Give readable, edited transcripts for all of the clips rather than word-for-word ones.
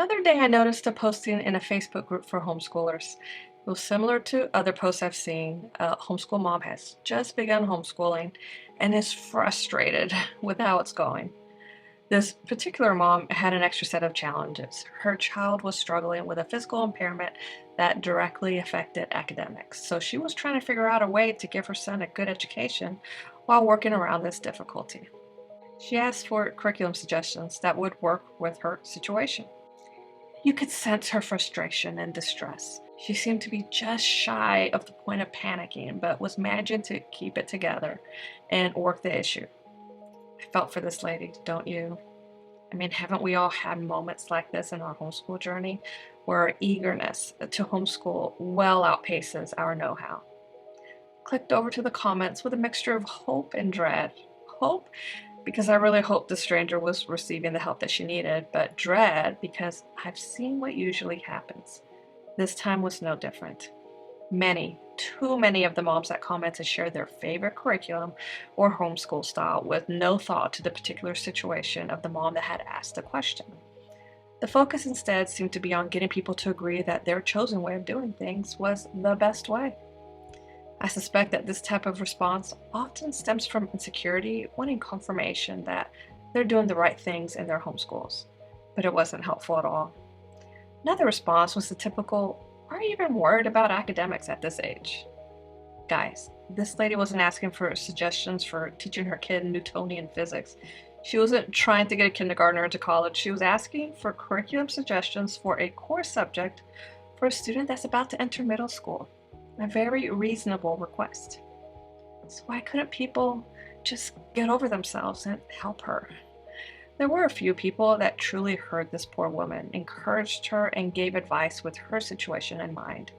The other day I noticed a posting in a Facebook group for homeschoolers. It was similar to other posts I've seen. A homeschool mom has just begun homeschooling and is frustrated with how it's going. This particular mom had an extra set of challenges. Her child was struggling with a physical impairment that directly affected academics. So she was trying to figure out a way to give her son a good education while working around this difficulty. She asked for curriculum suggestions that would work with her situation. You could sense her frustration and distress. She seemed to be just shy of the point of panicking, but was managing to keep it together and work the issue. I felt for this lady, don't you? I mean, haven't we all had moments like this in our homeschool journey where our eagerness to homeschool well outpaces our know how? Clicked over to the comments with a mixture of hope and dread. Hope because I really hoped the stranger was receiving the help that she needed, but dread because I've seen what usually happens. This time was no different. Too many of the moms that commented shared their favorite curriculum or homeschool style with no thought to the particular situation of the mom that had asked the question. The focus instead seemed to be on getting people to agree that their chosen way of doing things was the best way. I suspect that this type of response often stems from insecurity, wanting confirmation that they're doing the right things in their homeschools, but it wasn't helpful at all. Another response was the typical, "Are you even worried about academics at this age?" Guys, this lady wasn't asking for suggestions for teaching her kid Newtonian physics. She wasn't trying to get a kindergartner into college. She was asking for curriculum suggestions for a core subject for a student that's about to enter middle school. A very reasonable request. So why couldn't people just get over themselves and help her? There were a few people that truly heard this poor woman, encouraged her, and gave advice with her situation in mind.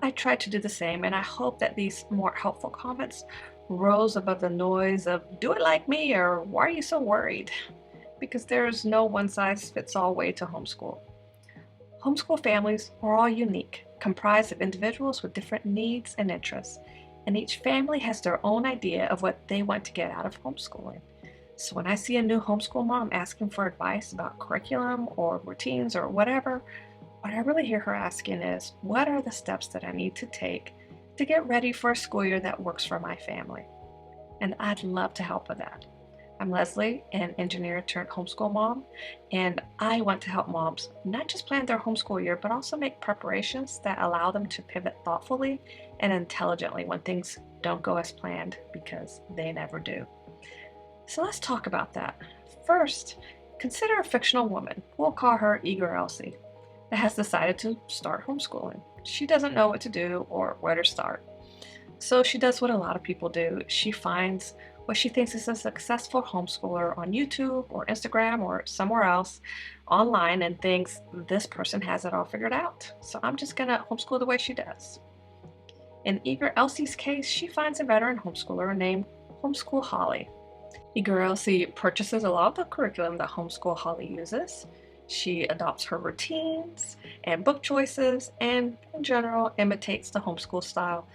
I tried to do the same, and I hope that these more helpful comments rose above the noise of "do it like me" or "why are you so worried?" Because there is no one-size-fits-all way to homeschool. Homeschool families are all unique, comprised of individuals with different needs and interests, and each family has their own idea of what they want to get out of homeschooling. So when I see a new homeschool mom asking for advice about curriculum or routines or whatever, what I really hear her asking is, what are the steps that I need to take to get ready for a school year that works for my family? And I'd love to help with that. I'm Leslie, an engineer turned homeschool mom, and I want to help moms not just plan their homeschool year, but also make preparations that allow them to pivot thoughtfully and intelligently when things don't go as planned, because they never do. So let's talk about that. First, consider a fictional woman, we'll call her Eager Elsie, that has decided to start homeschooling. She doesn't know what to do or where to start. So she does what a lot of people do. She finds what she thinks is a successful homeschooler on YouTube or Instagram or somewhere else online and thinks this person has it all figured out. So I'm just gonna homeschool the way she does. In Eager Elsie's case, she finds a veteran homeschooler named Homeschool Holly. Eager Elsie purchases a lot of the curriculum that Homeschool Holly uses. She adopts her routines and book choices and, in general, imitates the homeschool style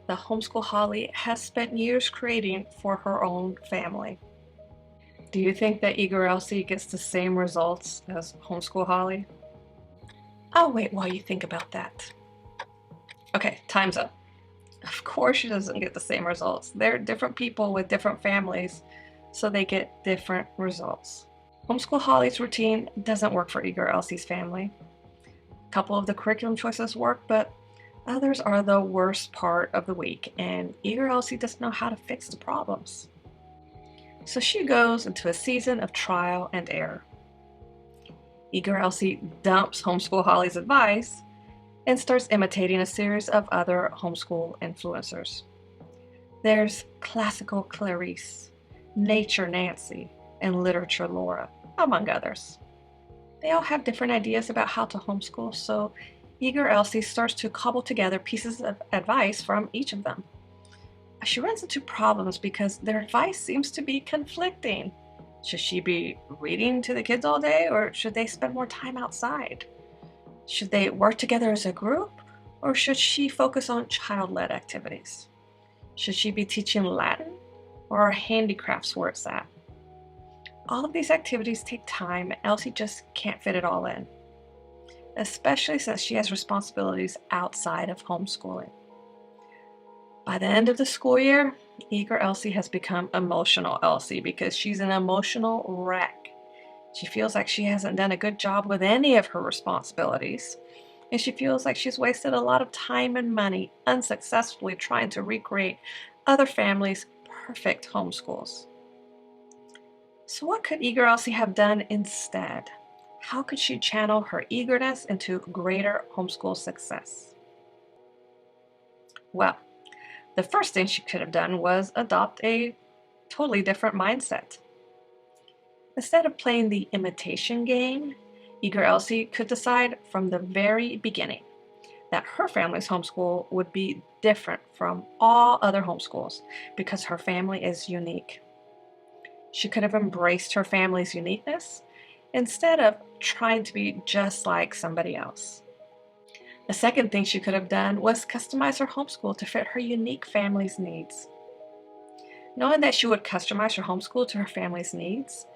the Homeschool Holly has spent years creating for her own family. Do you think that Eager Elsie gets the same results as Homeschool Holly? I'll wait while you think about that. Okay, time's up. Of course she doesn't get the same results. They're different people with different families, so they get different results. Homeschool Holly's routine doesn't work for Eager Elsie's family. A couple of the curriculum choices work, but others are the worst part of the week, and Eager Elsie doesn't know how to fix the problems. So she goes into a season of trial and error. Eager Elsie dumps Homeschool Holly's advice and starts imitating a series of other homeschool influencers. There's classical Clarice, nature Nancy, and literature Laura, among others. They all have different ideas about how to homeschool, so Eager Elsie starts to cobble together pieces of advice from each of them. She runs into problems because their advice seems to be conflicting. Should she be reading to the kids all day, or should they spend more time outside? Should they work together as a group, or should she focus on child-led activities? Should she be teaching Latin, or are handicrafts where it's at? All of these activities take time, and Elsie just can't fit it all in. especially since she has responsibilities outside of homeschooling. By the end of the school year, eager Elsie has become emotional Elsie because she's an emotional wreck. She feels like she hasn't done a good job with any of her responsibilities, and she feels like she's wasted a lot of time and money unsuccessfully trying to recreate other families' perfect homeschools. So, what could eager Elsie have done instead? How could she channel her eagerness into greater homeschool success? Well, the first thing she could have done was adopt a totally different mindset. Instead of playing the imitation game, eager Elsie could decide from the very beginning that her family's homeschool would be different from all other homeschools because her family is unique. She could have embraced her family's uniqueness instead of trying to be just like somebody else. The second thing she could have done was customize her homeschool to fit her unique family's needs. Knowing that she would customize her homeschool to her family's needs,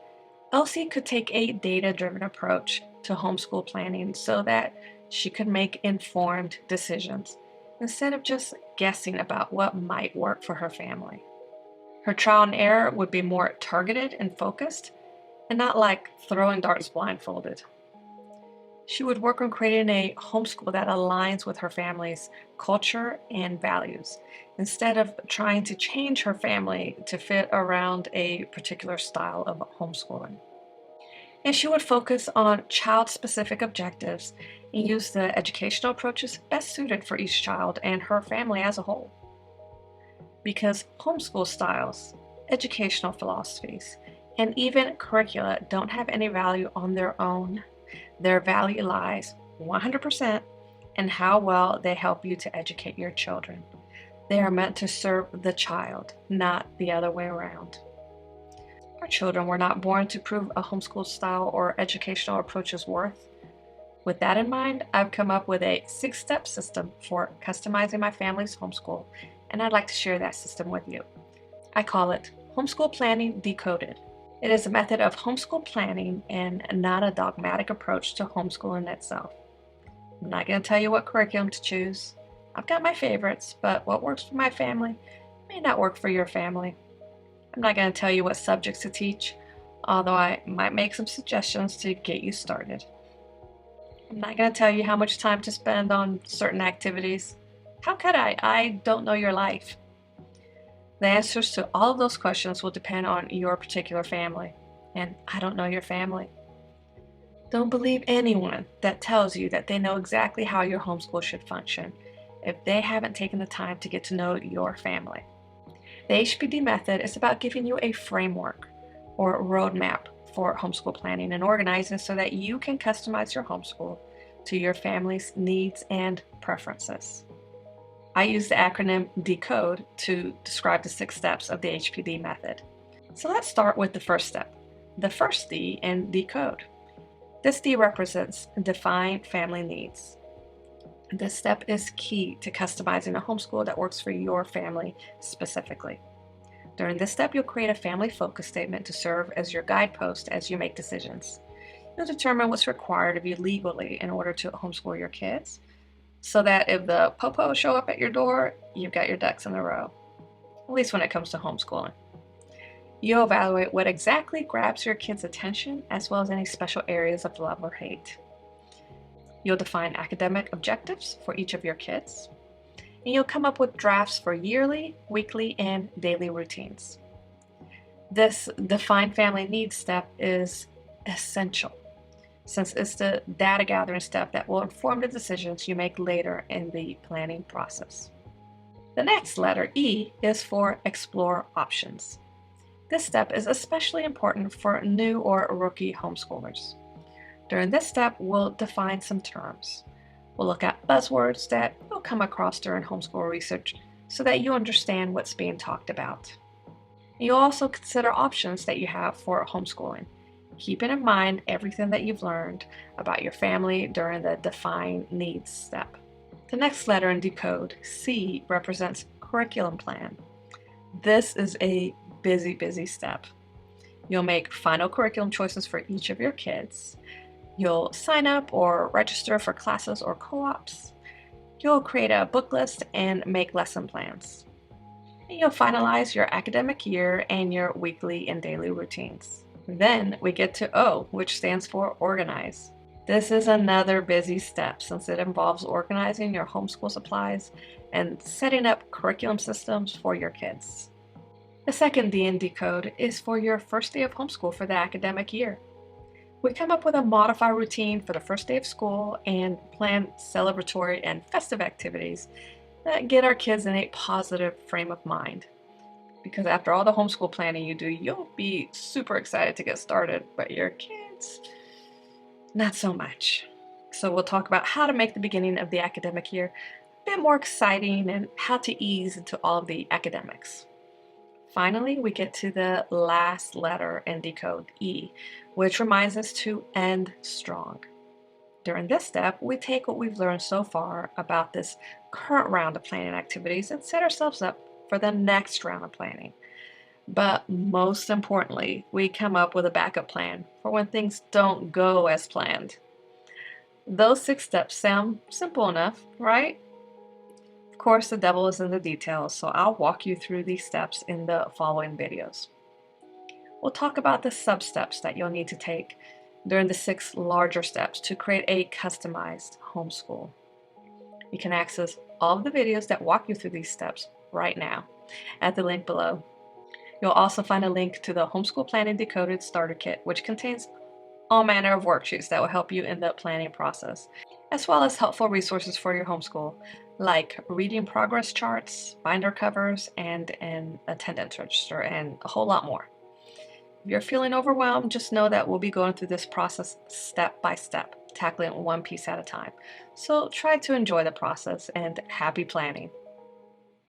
Elsie could take a data-driven approach to homeschool planning so that she could make informed decisions instead of just guessing about what might work for her family. Her trial and error would be more targeted and focused and not like throwing darts blindfolded. She would work on creating a homeschool that aligns with her family's culture and values instead of trying to change her family to fit around a particular style of homeschooling. And she would focus on child-specific objectives and use the educational approaches best suited for each child and her family as a whole. Because homeschool styles, educational philosophies, and even curricula don't have any value on their own. Their value lies 100% in how well they help you to educate your children. They are meant to serve the child, not the other way around. Our children were not born to prove a homeschool style or educational approach's worth. With that in mind, I've come up with a 6-step system for customizing my family's homeschool, and I'd like to share that system with you. I call it Homeschool Planning Decoded. It is a method of homeschool planning and not a dogmatic approach to homeschooling itself. I'm not going to tell you what curriculum to choose. I've got my favorites, but what works for my family may not work for your family. I'm not going to tell you what subjects to teach, although I might make some suggestions to get you started. I'm not going to tell you how much time to spend on certain activities. How could I? I don't know your life. The answers to all of those questions will depend on your particular family, and I don't know your family. Don't believe anyone that tells you that they know exactly how your homeschool should function if they haven't taken the time to get to know your family. The HPD method is about giving you a framework or roadmap for homeschool planning and organizing so that you can customize your homeschool to your family's needs and preferences. I use the acronym DECODE to describe the 6 steps of the HPD method. So let's start with the first step, the first D in DECODE. This D represents define family needs. This step is key to customizing a homeschool that works for your family specifically. During this step, you'll create a family focus statement to serve as your guidepost as you make decisions. You'll determine what's required of you legally in order to homeschool your kids, so that if the popos show up at your door, you've got your ducks in a row, at least when it comes to homeschooling. You'll evaluate what exactly grabs your kids' attention, as well as any special areas of love or hate. You'll define academic objectives for each of your kids, and you'll come up with drafts for yearly, weekly, and daily routines. This define family needs step is essential, since it's the data gathering step that will inform the decisions you make later in the planning process. The next letter, E, is for explore options. This step is especially important for new or rookie homeschoolers. During this step, we'll define some terms. We'll look at buzzwords that you'll come across during homeschool research so that you understand what's being talked about. You'll also consider options that you have for homeschooling, keeping in mind everything that you've learned about your family during the define needs step. The next letter in Decode, C, represents curriculum plan. This is a busy step. You'll make final curriculum choices for each of your kids. You'll sign up or register for classes or co-ops. You'll create a book list and make lesson plans. And you'll finalize your academic year and your weekly and daily routines. Then we get to O, which stands for organize. This is another busy step since it involves organizing your homeschool supplies and setting up curriculum systems for your kids. The second D in Decode is for your first day of homeschool for the academic year. We come up with a modified routine for the first day of school and plan celebratory and festive activities that get our kids in a positive frame of mind. Because after all the homeschool planning you do, you'll be super excited to get started, but your kids, not so much. So we'll talk about how to make the beginning of the academic year a bit more exciting and how to ease into all of the academics. Finally, we get to the last letter in Decode, E, which reminds us to end strong. During this step, we take what we've learned so far about this current round of planning activities and set ourselves up for the next round of planning. But most importantly, we come up with a backup plan for when things don't go as planned. Those 6 steps sound simple enough, right? Of course, the devil is in the details, so I'll walk you through these steps in the following videos. We'll talk about the sub-steps that you'll need to take during the 6 larger steps to create a customized homeschool. You can access all of the videos that walk you through these steps right now at the link below. You'll also find a link to the Homeschool Planning Decoded Starter Kit, which contains all manner of worksheets that will help you in the planning process, as well as helpful resources for your homeschool, like reading progress charts, binder covers, and an attendance register, and a whole lot more. If you're feeling overwhelmed, just know that we'll be going through this process step by step, tackling one piece at a time. So try to enjoy the process and happy planning.